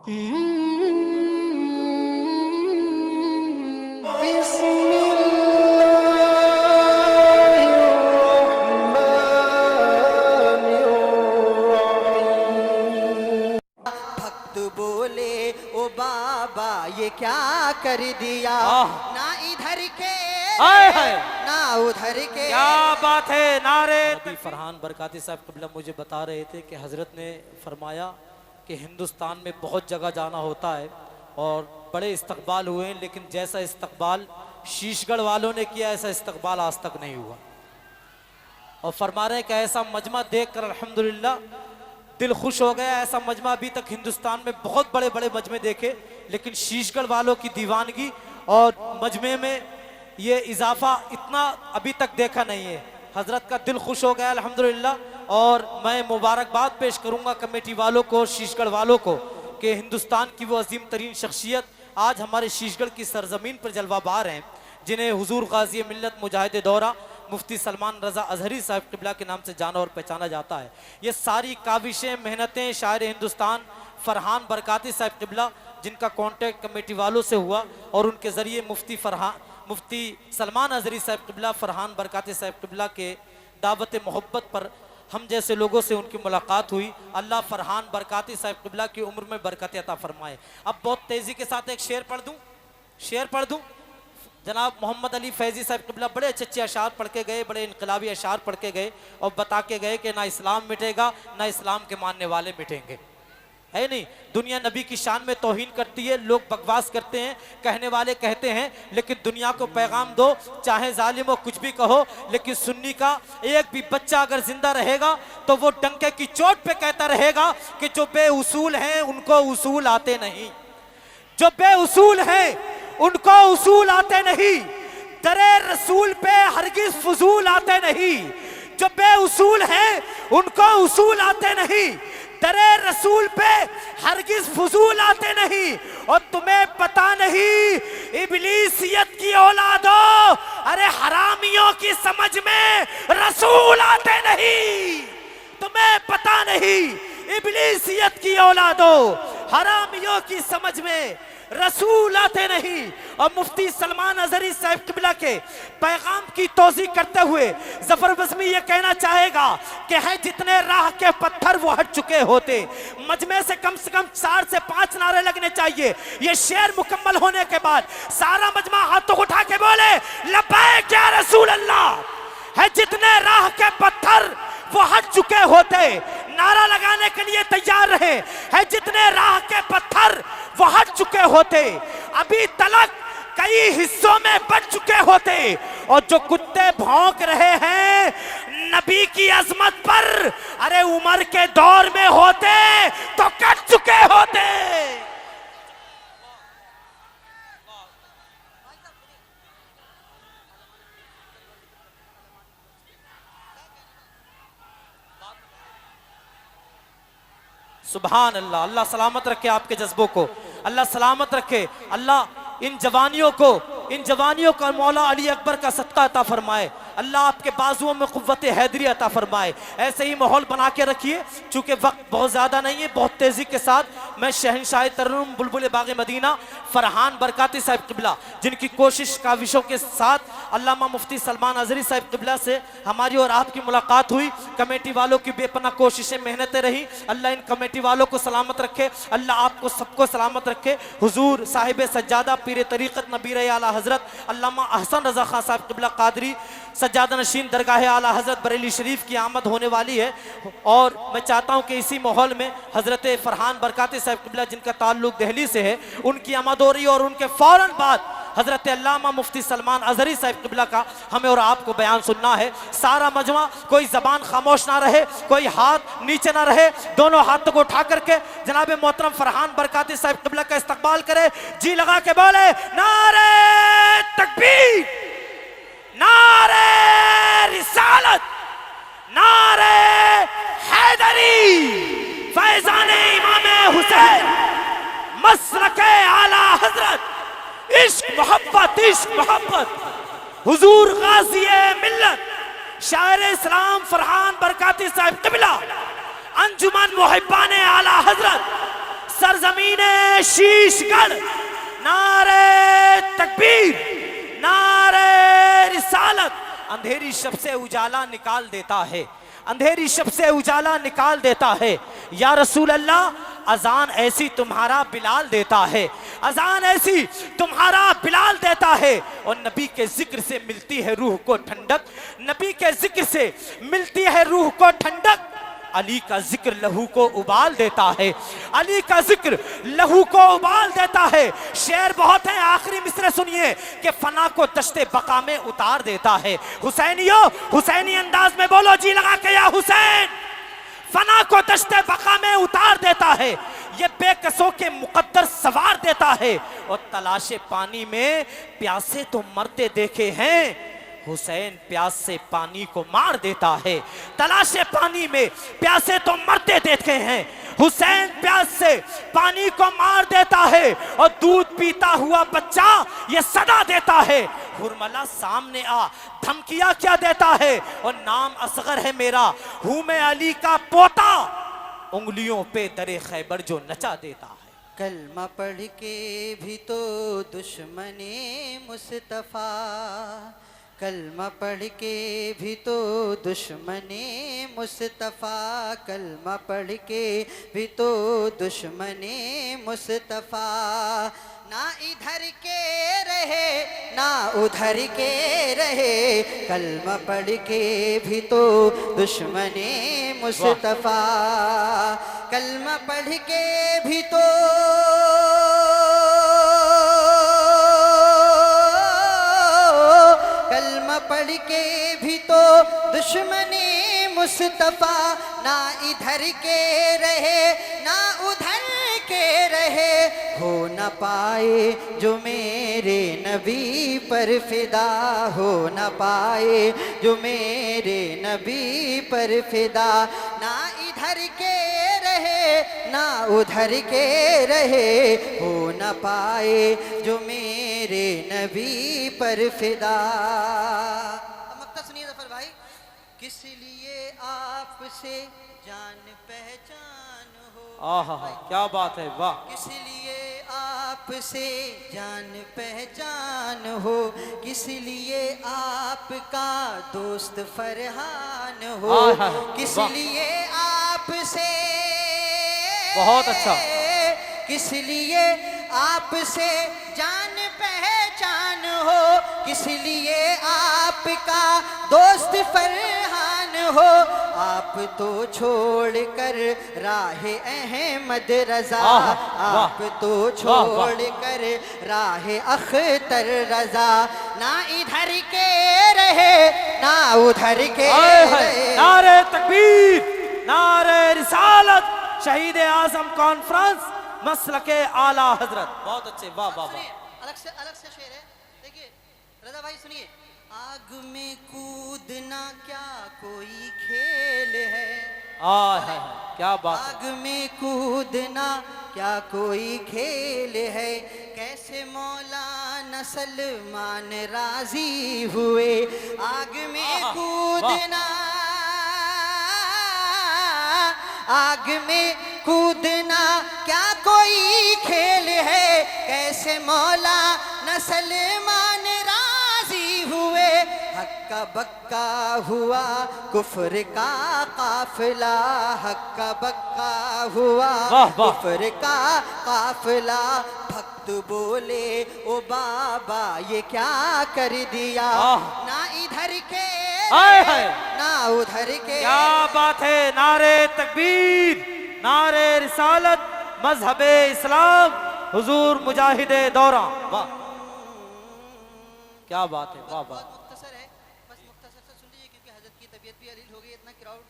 भक्त बोले ओ बाबा ये क्या कर दिया, ना इधर के ना उधर के। क्या बात है। नारे फरहान बरकाती साहब क़िबला मुझे बता रहे थे कि हजरत ने फरमाया कि हिंदुस्तान में बहुत जगह जाना होता है और बड़े इस्तकबाल हुए हैं, लेकिन जैसा इस्तकबाल शीशगढ़ वालों ने किया ऐसा इस्तकबाल आज तक नहीं हुआ। और फरमा रहे हैं कि ऐसा मजमा देखकर अल्हम्दुलिल्लाह दिल खुश हो गया। ऐसा मजमा अभी तक हिंदुस्तान में बहुत बड़े बड़े मजमे देखे, लेकिन शीशगढ़ वालों की दीवानगी और मजमे में ये इजाफा इतना अभी तक देखा नहीं है। हजरत का दिल खुश हो गया अल्हम्दुलिल्लाह। और मैं मुबारकबाद पेश करूंगा कमेटी वालों को, शीशगढ़ वालों को, कि हिंदुस्तान की वो अजीम तरीन शख्सियत आज हमारे शीशगढ़ की सरजमीन पर जलवाबार हैं, जिन्हें हुजूर गाजी मिल्लत मुजाहिद दौरा मुफ्ती सलमान रज़ा अजहरी साहब क़िबला के नाम से जाना और पहचाना जाता है। ये सारी काविशें, मेहनतें शायर हिंदुस्तान फरहान बरकाती साहब क़िबला, जिनका कॉन्टेक्ट कमेटी वालों से हुआ और उनके ज़रिए मुफ्ती सलमान अजहरी साहब क़िबला फरहान बरकाती साहब क़िबला के दावत मोहब्बत पर हम जैसे लोगों से उनकी मुलाकात हुई। अल्लाह फरहान बरकाती साहब क़िबला की उम्र में बरकत अता फरमाए। अब बहुत तेज़ी के साथ एक शेर पढ़ दूँ। जनाब मोहम्मद अली फैज़ी साहब क़िबला बड़े अच्छे अच्छे अशार पढ़ के गए, बड़े इनकलाबी अशार पढ़ के गए और बता के गए कि ना इस्लाम मिटेगा ना इस्लाम के मानने वाले मिटेंगे। है नहीं, दुनिया नबी की शान में तौहीन करती है, लोग बकवास करते हैं, कहने वाले कहते हैं, लेकिन दुनिया को पैगाम दो, चाहे जालिम हो कुछ भी कहो, लेकिन सुन्नी का एक भी बच्चा अगर जिंदा रहेगा तो वो डंके की चोट पे कहता रहेगा कि जो बेउसूल हैं उनको उसूल आते नहीं, जो बेउसूल हैं उनको उसूल आते नहीं, दरे रसूल पे हरगिज फजूल आते नहीं, जो बेउसूल हैं उनको उसूल आते नहीं, दरे रसूल पे हरगिज फजूल आते नहीं। और तुम्हें पता नहीं इब्लीसियत की औलादो, अरे हरामियों की समझ में रसूल आते नहीं। तुम्हें पता नहीं इब्लीसियत की औलादो, हरामियों की समझ में रसूल आते नहीं। और मुफ्ती सलमान अजहरी साहब क़िबला के पैगाम की तोज़ी करते हुए जफर बज़मी ये कहना चाहेगा कि है जितने राह के पत्थर वो हट चुके होते। मजमे से कम 4 से 5 नारे लगने चाहिए। ये शेर मुकम्मल होने के बाद सारा मजमा हाथों को उठा के बोले लब्बैक या रसूल अल्लाह। है जितने राह के पत्थर वो हट चुके होते, नारा लगाने के लिए तैयार रहे। है जितने राह के पत्थर वो हट चुके होते, अभी तलक कई हिस्सों में बच चुके होते। और जो कुत्ते भौंक रहे हैं नबी की अजमत पर, अरे उमर के दौर में होते तो कट चुके होते। सुभान अल्लाह। अल्लाह सलामत रखे आपके जज्बों को, अल्लाह सलामत रखे। अल्लाह इन जवानियों का मौला अली अकबर का सदका अता फरमाए। अल्लाह आपके बाजुओं में कुव्वत हैदरी अता फरमाए। ऐसे ही माहौल बना के रखिए। चूंकि वक्त बहुत ज़्यादा नहीं है, बहुत तेज़ी के साथ मैं शहंशाह तरन्नुम बुलबुल बाग़ मदीना फरहान बरकाती साहब क़िबला, जिनकी कोशिश काविशों के साथ अल्लामा मुफ्ती सलमान अजहरी साहब क़िबला से हमारी और आपकी मुलाकात हुई। कमेटी वालों की बेपनाह कोशिशें, मेहनतें रही। अल्लाह इन कमेटी वालों को सलामत रखे, अल्लाह आपको सबको सलामत रखे। हुजूर साहिब सज्जादा पीर तरीक़त नबीर आला हज़रत अल्लामा अहसन रज़ा खां साहब क़िबला क़ादरी सज्जादा नशीन दरगाह आला हज़रत बरेली शरीफ की आमद होने वाली है। और मैं चाहता हूँ कि इसी माहौल में हज़रत फरहान बरकाती साहब क़िबला, जिनका ताल्लुक दिल्ली से है, उनकी आमद हो रही है। और उनके फ़ौरन बाद हज़रत अल्लामा मुफ्ती सलमान अजहरी साहब क़िबला का हमें और आपको बयान सुनना है। सारा मजमा, कोई ज़बान खामोश ना रहे, कोई हाथ नीचे ना रहे, दोनों हाथों को उठा करके जनाब मोहतरम फरहान बरकाती साहब क़िबला का इस्तकबाल करे। जी लगा के बोले नारे तकबीर, नारे रिसालत, नारे हैदरी, फैज़ाने इमाम हुसैन, मसलके आला हजरत, इश्क मोहब्बत, हुजूर गाज़ी मिल्लत शायर इस्लाम फरहान बरकाती साहब क़िबला, अंजुमन मुहिब्बाने आला हजरत सरजमीने शीशगढ़, नारे तकबीर, नारे रिसालत। अंधेरी शब से उजाला निकाल देता है, अंधेरी शब से उजाला निकाल देता है। या रसूल अल्लाह, अजान ऐसी तुम्हारा बिलाल देता है, अजान ऐसी तुम्हारा बिलाल देता है। और नबी के जिक्र से मिलती है रूह को ठंडक, नबी के जिक्र से मिलती है रूह को ठंडक। अली का जिक्र लहू को उबाल देता है, अली का जिक्र लहू को उबाल देता है। शेर बहुत है, आखिरी मिसरे सुनिए कि फना को दश्ते बका में उतार देता है। हुसैनियो, हुसैनी अंदाज में बोलो जी लगा के या हुसैन। फना को दश्ते बका में उतार देता है, ये बेकसों के मुकद्दर सवार देता है। और तलाशे पानी में प्यासे तो मरते देखे हैं, हुसैन प्यास से पानी को मार देता है। तलाशे पानी में प्यासे तो मरते देखे हैं, हुसैन प्यास से पानी को मार देता है। और दूध पीता हुआ बच्चा ये सदा देता है, हुरमला सामने आ धमकियां क्या देता है। और नाम असगर है मेरा, हूं मैं अली का पोता, उंगलियों पे दरे खैबर जो नचा देता है। कलमा पढ़ के भी तो दुश्मने मुस्तफा, कलमा पढ़ के भी तो दुश्मने मुस्तफा, कलमा पढ़ के भी तो दुश्मने मुस्तफा। ना इधर के रहे ना उधर के रहे, कलमा पढ़ के भी तो दुश्मने मुस्तफा, कलमा पढ़ के भी तो पढ़ के भी तो दुश्मनी मुस्तफा। ना इधर के रहे ना उधर के रहे, हो न पाए जो मेरे नबी पर फिदा, हो न पाए जो मेरे नबी पर फिदा। ना इधर के रहे ना उधर के रहे, हो न पाए जो मेरे नबी पर फिदा। मक्ता सुनिए जफर भाई। किस लिए आपसे जान पहचान हो, आहा क्या बात है, वाह। किस लिए आपसे जान पहचान हो, किस लिए आपका दोस्त फरहान हो, किस लिए आपसे, बहुत अच्छा, किस लिए आपसे जान पहचान हो, किस लिए आपका दोस्त फरहान हो। आप तो छोड़कर राह अहमद रजा, आप तो छोड़कर राह अख्तर रजा। ना इधर के रहे ना उधर के रहे। नारे तकबीर, नारे रिसालत, शहीद आजम कॉन्फ्रेंस, मसलके आला हजरत। बहुत अच्छे, वाह वाह वाह। अलग से शेर है, देखिए रजा भाई सुनिए। आग में कूदना क्या कोई खेल है, है क्या बात। आग में कूदना क्या कोई खेल है, कैसे मौलाना सलमान राजी हुए। आग में कूदना, आग में कूदना क्या कोई खेल है, कैसे मौलाना सलमान राजी हुए। हक्का बक्का हुआ कुफ्र का काफिला, हक्का बक्का हुआ कुफ्र का काफिला। भक्त बोले ओ बाबा ये क्या कर दिया, ना इधर के ना उधर के। क्या बात है, नारे तकबीर, नारे रिसालत, मजहबे इस्लाम, हुजूर मुजाहिदे दौरा। वाह क्या बात है, वाह वाह। मुख्तसर है, बस मुख्तसर से सुन लीजिए क्योंकि हजरत की तबीयत भी अलील हो गई, इतना क्राउड